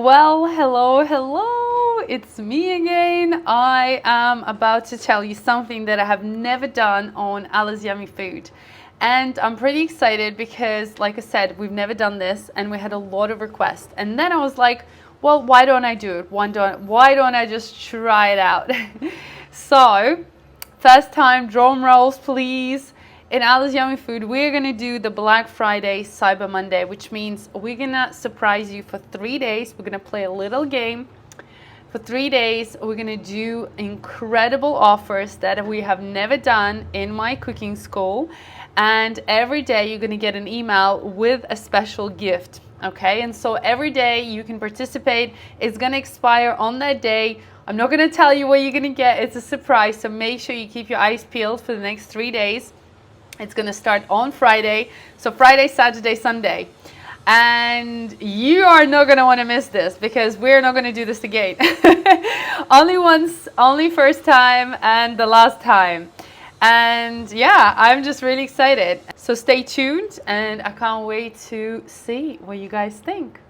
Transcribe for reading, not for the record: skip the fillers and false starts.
Well, hello, it's me again. I am about to tell you something that I have never done on Allasyummyfood. And I'm pretty excited because, like I said, we've never done this and we had a lot of requests. And then I was like, well, why don't I do it? Why don't I just try it out? So, first time, drum rolls, please. In Allasyummyfood, we're going to do the Black Friday Cyber Monday, which means we're going to surprise you for 3 days. We're going to play a little game. For 3 days, we're going to do incredible offers that we have never done in my cooking school. And every day you're going to get an email with a special gift. Okay, and so every day you can participate. It's going to expire on that day. I'm not going to tell you what you're going to get. It's a surprise. So make sure you keep your eyes peeled for the next 3 days. It's going to start on Friday. So Friday, Saturday, Sunday. And you are not going to want to miss this because we're not going to do this again. Only once, only first time and the last time. And yeah, I'm just really excited. So stay tuned and I can't wait to see what you guys think.